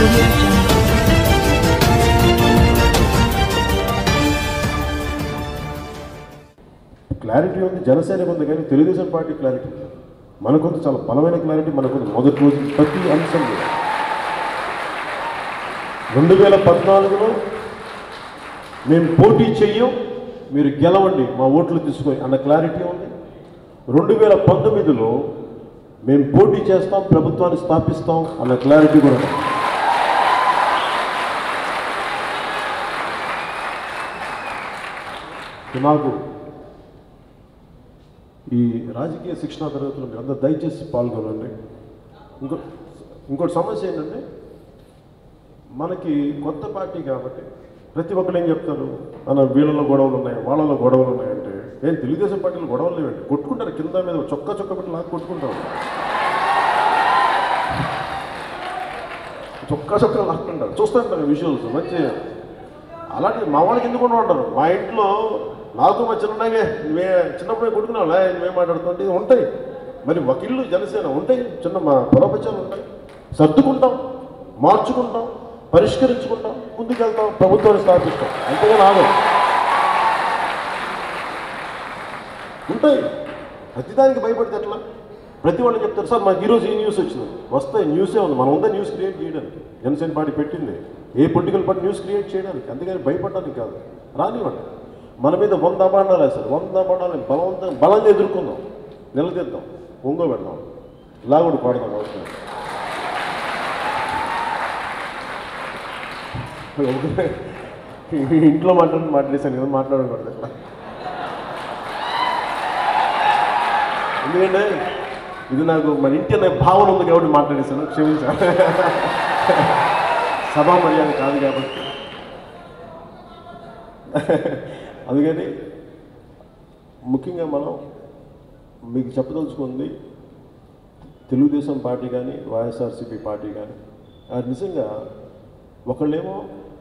Audio Jungle. Clarity ఉంది, జనసేనకు ఉంది, కానీ తెలుగుదేశం పార్టీ క్లారిటీ మనకుంది, చాలా బలమైన క్లారిటీ మనకుంది. మొదటి రోజు ప్రతి అంశం 2014లో మేము పోటీ చెయ్యం, మీరు గెలవండి, మా ఓట్లు తీసుకొని అన్న క్లారిటీ ఉంది. 2019లో మేము పోటీ చేస్తాం, ప్రభుత్వాన్ని స్థాపిస్తాం అన్న క్లారిటీ కూడా ఉంది. నాకు ఈ రాజకీయ శిక్షణా తరగతులు మీరు అందరూ దయచేసి పాల్గొనండి. ఇంకోటి సమస్య ఏంటంటే, మనకి కొత్త పార్టీ కాబట్టి ప్రతి ఒక్కరు ఏం చెప్తారు, అన్న వీళ్ళలో గొడవలు ఉన్నాయి, వాళ్ళలో గొడవలు ఉన్నాయంటే, ఏం తెలుగుదేశం పార్టీలో గొడవలు లేవండి, కొట్టుకుంటారు కింద మీద చొక్క పెట్టి లాగా కొట్టుకుంటారు, చొక్క లాక్కుంటారు, చూస్తుంటారు విజువల్స్ మంచి. అలాంటి మా వాళ్ళకి ఎందుకు ఉంటారు, మా ఇంట్లో నాకు మా చిన్నగా నువ్వే చిన్నప్పుడే కొట్టుకున్నావు, నువ్వే మాట్లాడుతుంటే ఉంటాయి. మరి ఒక ఇల్లు జనసేన ఉంటాయి, చిన్న మా పొరపచ్చాలు ఉంటాయి, సర్దుకుంటాం, మార్చుకుంటాం, పరిష్కరించుకుంటాం, ముందుకెళ్తాం, ప్రభుత్వాన్ని స్థాపిస్తాం, అంతగా రాదు. ఉంటాయి, ప్రతిదానికి భయపడితే ఎట్లా? ప్రతి వాళ్ళు చెప్తారు, సార్ మాకు ఈరోజు ఈ న్యూస్ వచ్చింది, వస్తాయి, న్యూసే ఉంది, మనం ఉందా న్యూస్ క్రియేట్ చేయడానికి. జనసేన పార్టీ పెట్టింది ఏ పొలిటికల్ పార్టీ న్యూస్ క్రియేట్ చేయడానికి, అందుకని భయపడడానికి కాదు, రానివ్వండి. మన మీద 100 అబాండాలు వేస్తారు, 100 అబాండాలని బలంగా ఎదుర్కొందాం, నిలదీద్దాం, ఒంగోబెడదాం, లాగుడు పాడదాం. అవసరం ఇంట్లో మాట్లాడేసాను కదా, మాట్లాడకూడదు ఇట్లా. ఎందుకంటే ఇది నాకు మన ఇంటి అనే భావన ఉంది కాబట్టి మాట్లాడేశాను, క్షమించాను. సభా మర్యాద కాదు కాబట్టి. అందుకని ముఖ్యంగా మనం మీకు చెప్పదలుచుకుంది, తెలుగుదేశం పార్టీ కానీ వైఎస్ఆర్సీపీ పార్టీ కానీ నిజంగా ఒకళ్ళేమో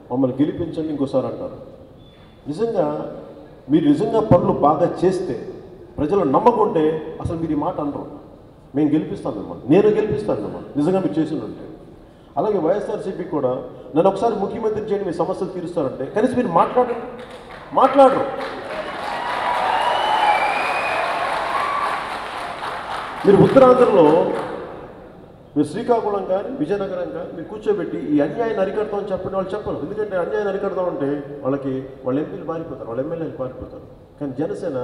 మమ్మల్ని గెలిపించండి ఇంకోసారి అంటారు. నిజంగా మీరు నిజంగా పనులు బాగా చేస్తే, ప్రజలు నమ్మకుంటే అసలు మీరు ఈ మాట అనరు. మేము గెలిపిస్తాను మిమ్మల్ని, నేను గెలిపిస్తాను మిమ్మల్ని నిజంగా మీరు చేసినట్టే. అలాగే వైఎస్ఆర్సీపీ కూడా నన్ను ఒకసారి ముఖ్యమంత్రి చేయండి, మీ సమస్యలు తీరుస్తారంటే కనీసం మీరు మాట్లాడరు. మీరు ఉత్తరాంధ్రలో మీరు శ్రీకాకుళం కానీ విజయనగరం కానీ మీరు కూర్చోబెట్టి ఈ అన్యాయాన్ని అరికడతామని చెప్పండి, వాళ్ళు చెప్పరు. ఎందుకంటే అన్యాయాన్ని అరికడతామంటే వాళ్ళ ఎంపీలు పారిపోతారు, వాళ్ళ ఎమ్మెల్యేలు పారిపోతారు. కానీ జనసేన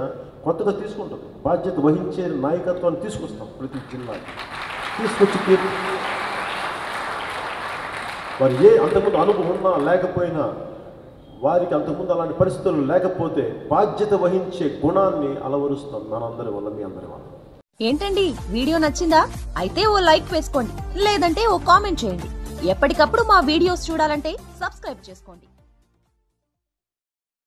కొత్తగా తీసుకుంటుంది, బాధ్యత వహించే నాయకత్వాన్ని తీసుకొస్తాం. ప్రతి జిల్లాకి తీసుకొచ్చి వారు అంతకుముందు అనుభవం ఉన్నా లేకపోయినా, వారికి అంతకుముందు అలాంటి పరిస్థితులు లేకపోతే బాధ్యత వహించే గుణాన్ని అలవరుస్తాం మనందరి వల్ల, మీ అందరి వల్ల. ఏంటండి, వీడియో నచ్చిందా? అయితే ఓ లైక్ వేసుకోండి, లేదంటే ఓ కామెంట్ చేయండి. ఎప్పటికప్పుడు మా వీడియోస్ చూడాలంటే సబ్స్క్రైబ్ చేసుకోండి.